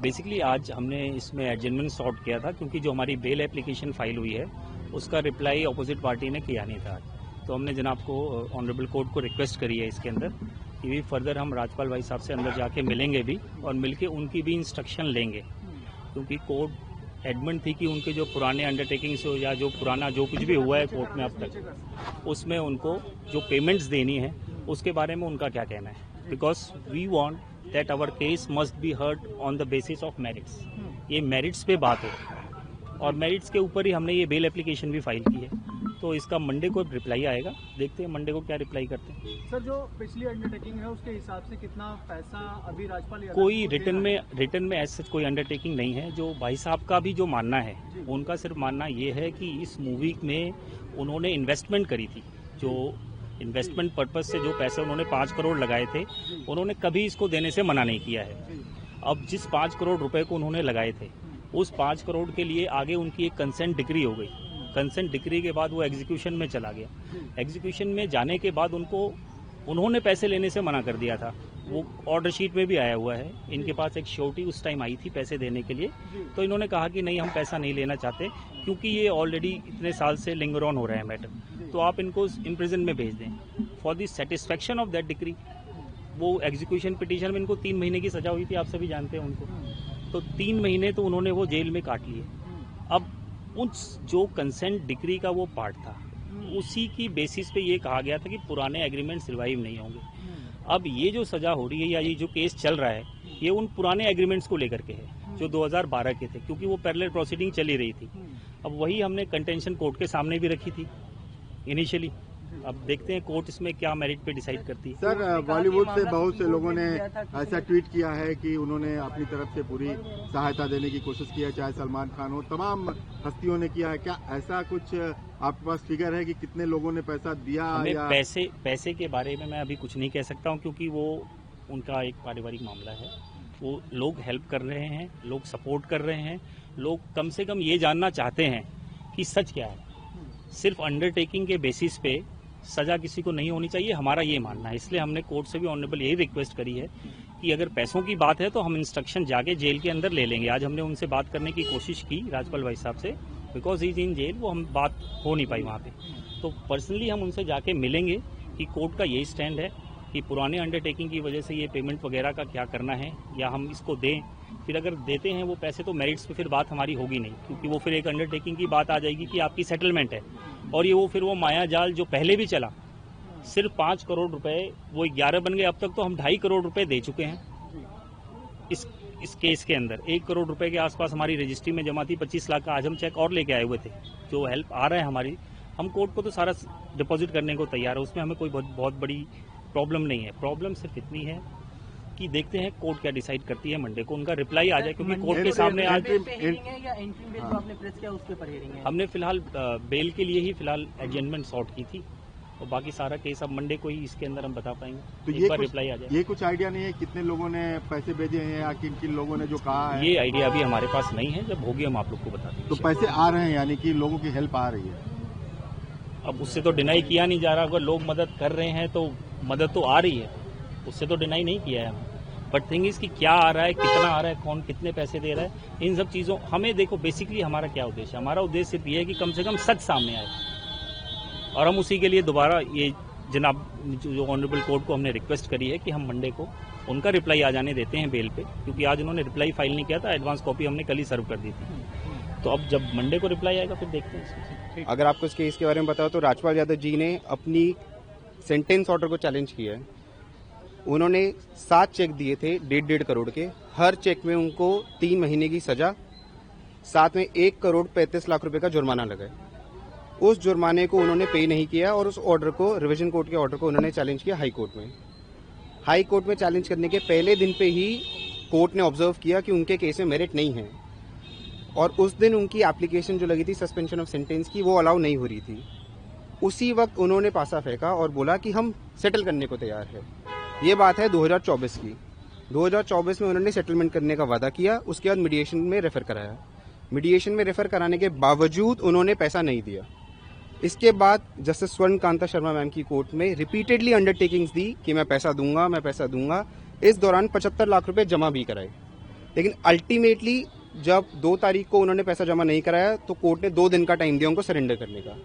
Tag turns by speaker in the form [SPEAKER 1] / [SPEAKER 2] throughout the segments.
[SPEAKER 1] Basically आज हमने इसमें एडजमेंट सॉर्ट किया था क्योंकि जो हमारी बेल एप्लीकेशन फाइल हुई है उसका रिप्लाई अपोजिट पार्टी ने किया नहीं था। तो हमने जनाब को ऑनरेबल कोर्ट को रिक्वेस्ट करी है इसके अंदर कि भी फर्दर हम राज्यपाल भाई साहब से अंदर जाके मिलेंगे भी और मिलके उनकी भी इंस्ट्रक्शन लेंगे, क्योंकि कोर्ट एडमेंट थी कि उनके जो पुराने अंडरटेकिंग्स या जो पुराना जो कुछ भी हुआ है कोर्ट में अब तक उसमें उनको जो पेमेंट्स देनी है उसके बारे में उनका क्या कहना है। Because we want that our case must be heard on the basis of merits. ये मेरिट्स पे बात हो और मेरिट्स के ऊपर ही हमने ये बेल एप्लीकेशन भी फाइल की है। तो इसका मंडे को रिप्लाई आएगा, देखते हैं मंडे को क्या रिप्लाई करते हैं।
[SPEAKER 2] सर, जो पिछली अंडरटेकिंग है उसके हिसाब से कितना पैसा अभी राज्यपाल
[SPEAKER 1] कोई रिटर्न में ऐसे कोई अंडरटेकिंग नहीं है। जो भाई साहब का भी जो मानना है उनका सिर्फ मानना ये है कि इस मूवी में उन्होंने इन्वेस्टमेंट करी थी, जो इन्वेस्टमेंट पर्पस से जो पैसे उन्होंने 5 करोड़ लगाए थे उन्होंने कभी इसको देने से मना नहीं किया है। अब जिस 5 करोड़ रुपए को उन्होंने लगाए थे उस 5 करोड़ के लिए आगे उनकी एक कंसेंट डिक्री हो गई। कंसेंट डिक्री के बाद वो एग्जीक्यूशन में चला गया। एग्जीक्यूशन में जाने के बाद उन्होंने पैसे लेने से मना कर दिया था। वो ऑर्डर शीट में भी आया हुआ है। इनके पास एक श्योरिटी उस टाइम आई थी पैसे देने के लिए, तो इन्होंने कहा कि नहीं हम पैसा नहीं लेना चाहते क्योंकि ये ऑलरेडी इतने साल से लिंगर ऑन हो रहा है मैटर, तो आप इनको इम्प्रिजन में भेज दें for the satisfaction of that decree. वो एग्जीक्यूशन पिटीशन में इनको 3 महीने की सजा हुई थी, आप सभी जानते हैं उनको, तो 3 महीने तो उन्होंने वो जेल में काट लिए। अब उस जो कंसेंट डिक्री का वो पार्ट था उसी की बेसिस पे ये कहा गया था कि पुराने एग्रीमेंट्स रिवाइव नहीं होंगे। अब ये जो सजा हो रही है या ये जो केस चल रहा है ये उन पुराने एग्रीमेंट्स को लेकर के है जो 2012 के थे, क्योंकि वो पैरेलल प्रोसीडिंग चली रही थी। अब वही हमने कंटेंशन कोर्ट के सामने भी रखी थी इनिशियली। अब देखते हैं कोर्ट इसमें क्या मेरिट पे डिसाइड करती है।
[SPEAKER 3] सर, बॉलीवुड से बहुत से लोगों ने ऐसा ट्वीट किया है कि उन्होंने अपनी तरफ से पूरी सहायता देने की कोशिश की है, चाहे सलमान खान हो, तमाम हस्तियों ने किया है। क्या ऐसा कुछ आपके पास फिगर है कि कितने लोगों ने पैसा दिया? या
[SPEAKER 1] पैसे के बारे में मैं अभी कुछ नहीं कह सकता हूँ क्योंकि वो उनका एक पारिवारिक मामला है। वो लोग हेल्प कर रहे हैं, लोग सपोर्ट कर रहे हैं, लोग कम से कम ये जानना चाहते हैं कि सच क्या है। सिर्फ अंडरटेकिंग के बेसिस पे सजा किसी को नहीं होनी चाहिए, हमारा ये मानना है। इसलिए हमने कोर्ट से भी ऑनरेबल यही रिक्वेस्ट करी है कि अगर पैसों की बात है तो हम इंस्ट्रक्शन जाके जेल के अंदर ले लेंगे। आज हमने उनसे बात करने की कोशिश की राज्यपाल भाई साहब से, because he is in jail, वो हम बात हो नहीं पाई वहाँ पे। तो पर्सनली हम उनसे जाके मिलेंगे कि कोर्ट का यही स्टैंड है कि पुराने अंडरटेकिंग की वजह से ये पेमेंट वगैरह का क्या करना है या हम इसको दें। फिर अगर देते हैं वो पैसे तो मेरिट्स पे फिर बात हमारी होगी नहीं, क्योंकि वो फिर एक अंडरटेकिंग की बात आ जाएगी कि आपकी सेटलमेंट है और ये फिर वो माया जाल जो पहले भी चला, सिर्फ 5 करोड़ रुपए वो 11 बन गए। अब तक तो हम 2.5 करोड़ रुपए दे चुके हैं इस केस के अंदर। 1 करोड़ रुपए के आसपास हमारी रजिस्ट्री में जमा थी। 25 लाख का आज हम चेक और लेके आए हुए थे। जो हेल्प आ रहा है हमारी, हम कोर्ट को तो सारा डिपॉजिट करने को तैयार है, उसमें हमें कोई बहुत बड़ी प्रॉब्लम नहीं है। प्रॉब्लम सिर्फ इतनी है कि देखते हैं कोर्ट क्या डिसाइड करती है। मंडे को उनका रिप्लाई आ जाए, क्योंकि कोर्ट के सामने आज हमने फिलहाल बेल के लिए ही फिलहाल एडजमेंट सॉर्ट की थी और बाकी सारा केस अब मंडे को ही इसके अंदर हम बता पाएंगे। तो एक बार रिप्लाई आ जाए।
[SPEAKER 3] ये कुछ आइडिया नहीं है कितने लोगों ने पैसे भेजे हैं या किन किन लोगों ने जो कहा है?
[SPEAKER 1] ये आइडिया अभी हमारे पास नहीं है, जब होगी हम आप लोग को बता देंगे।
[SPEAKER 3] तो पैसे आ रहे हैं, यानी कि लोगों की हेल्प आ रही है।
[SPEAKER 1] अब उससे तो डिनाई किया नहीं जा रहा। अगर लोग मदद कर रहे हैं तो मदद तो आ रही है, उससे तो डिनाई नहीं किया है हमने। बट थिंग इज कि क्या आ रहा है, कितना आ रहा है, कौन कितने पैसे दे रहा है, इन सब चीज़ों हमें देखो बेसिकली हमारा क्या उद्देश्य है। हमारा उद्देश्य सिर्फ ये है कि कम से कम सच सामने आए और हम उसी के लिए दोबारा ये जनाब जो ऑनरेबल कोर्ट को हमने रिक्वेस्ट करी है कि हम मंडे को उनका रिप्लाई आ जाने देते हैं बेल पे, क्योंकि आज उन्होंने रिप्लाई फाइल नहीं किया था। एडवांस कॉपी हमने कल ही सर्व कर दी थी। तो अब जब मंडे को रिप्लाई आएगा फिर देखते हैं।
[SPEAKER 4] अगर आपको इस केस के बारे में बताओ तो राजपाल यादव जी ने अपनी सेंटेंस ऑर्डर को चैलेंज किया है। उन्होंने 7 चेक दिए थे 1.5 करोड़ के। हर चेक में उनको 3 महीने की सजा, साथ में 1 करोड़ 35 लाख रुपए का जुर्माना लगा। उस जुर्माने को उन्होंने पे नहीं किया और उस ऑर्डर को, रिवीजन कोर्ट के ऑर्डर को उन्होंने चैलेंज किया हाई कोर्ट में। हाई कोर्ट में चैलेंज करने के पहले दिन पे ही कोर्ट ने ऑब्जर्व किया कि उनके केस में मेरिट नहीं है और उस दिन उनकी एप्लीकेशन जो लगी थी सस्पेंशन ऑफ सेंटेंस की, वो अलाउ नहीं हो रही थी। उसी वक्त उन्होंने पासा फेंका और बोला कि हम सेटल करने को तैयार है। ये बात है 2024 की। 2024 में उन्होंने सेटलमेंट करने का वादा किया, उसके बाद मीडिएशन में रेफर कराया। मीडिएशन में रेफर कराने के बावजूद उन्होंने पैसा नहीं दिया। इसके बाद जस्टिस स्वर्ण कांता शर्मा मैम की कोर्ट में रिपीटेडली अंडरटेकिंग्स दी कि मैं पैसा दूंगा, मैं पैसा दूंगा। इस दौरान 75 लाख रुपए जमा भी कराए। लेकिन अल्टीमेटली जब 2 तारीख को उन्होंने पैसा जमा नहीं कराया तो कोर्ट ने 2 दिन का टाइम दिया उनको सरेंडर करने का।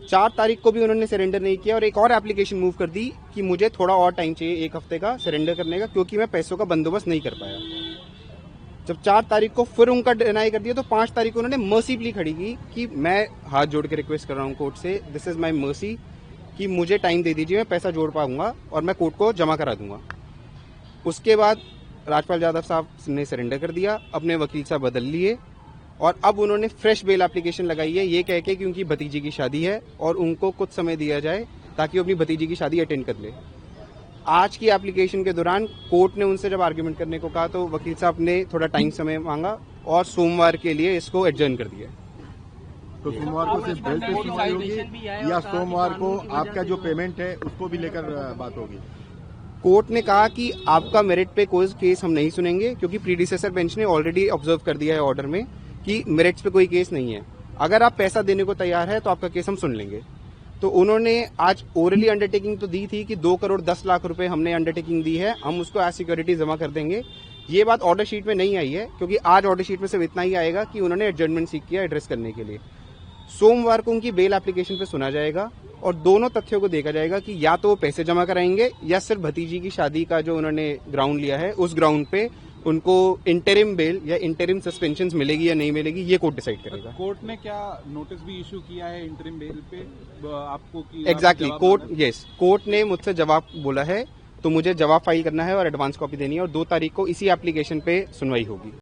[SPEAKER 4] 4 तारीख को भी उन्होंने सरेंडर नहीं किया और एक और एप्लीकेशन मूव कर दी कि मुझे थोड़ा और टाइम चाहिए 1 हफ्ते का सरेंडर करने का, क्योंकि मैं पैसों का बंदोबस्त नहीं कर पाया। जब 4 तारीख को फिर उनका डिनाई कर दिया तो 5 तारीख को उन्होंने मर्सी प्ली खड़ी की कि मैं हाथ जोड़ के रिक्वेस्ट कर रहा हूँ कोर्ट से, दिस इज माई मर्सी, कि मुझे टाइम दे दीजिए, मैं पैसा जोड़ पाऊंगा और मैं कोर्ट को जमा करा दूंगा। उसके बाद राजपाल यादव साहब ने सरेंडर कर दिया, अपने वकील साहब बदल लिए और अब उन्होंने फ्रेश बेल एप्लीकेशन लगाई है ये कह के कि उनकी भतीजी की शादी है और उनको कुछ समय दिया जाए ताकि वो अपनी भतीजी की शादी अटेंड कर ले। आज की एप्लीकेशन के दौरान कोर्ट ने उनसे जब आर्ग्यूमेंट करने को कहा तो वकील साहब ने थोड़ा टाइम समय मांगा और सोमवार के लिए इसको एडजर्न कर दिया।
[SPEAKER 3] तो सोमवार को सिर्फ बेल पे सुनवाई होगी या सोमवार को आपका जो पेमेंट है उसको भी लेकर बात होगी?
[SPEAKER 4] कोर्ट ने कहा कि आपका मेरिट पे कोई केस हम नहीं सुनेंगे, क्योंकि प्रीडिसेसर बेंच ने ऑलरेडी ऑब्जर्व कर दिया है ऑर्डर में कि मेरिट्स पे कोई केस नहीं है। अगर आप पैसा देने को तैयार है तो आपका केस हम सुन लेंगे। तो उन्होंने आज ओरली अंडरटेकिंग तो दी थी कि 2 करोड़ 10 लाख रुपए हमने अंडरटेकिंग दी है, हम उसको एज सिक्योरिटी जमा कर देंगे। ये बात ऑर्डर शीट में नहीं आई है, क्योंकि आज ऑर्डर शीट में सिर्फ इतना ही आएगा कि उन्होंने एडजर्नमेंट सीख किया एड्रेस करने के लिए। सोमवार को उनकी बेल एप्लीकेशन पे सुना जाएगा और दोनों तथ्यों को देखा जाएगा कि या तो वो पैसे जमा कराएंगे या सिर्फ भतीजी की शादी का जो उन्होंने ग्राउंड लिया है उस ग्राउंड पे उनको इंटरिम बेल या इंटरिम सस्पेंशन मिलेगी या नहीं मिलेगी, ये कोर्ट डिसाइड करेगा।
[SPEAKER 5] कोर्ट ने क्या नोटिस भी इशू किया है इंटरिम बेल पे आपको कि
[SPEAKER 4] एग्जैक्टली कोर्ट ने मुझसे जवाब बोला है, तो मुझे जवाब फाइल करना है और एडवांस कॉपी देनी है और 2 तारीख को इसी एप्लीकेशन पे सुनवाई होगी।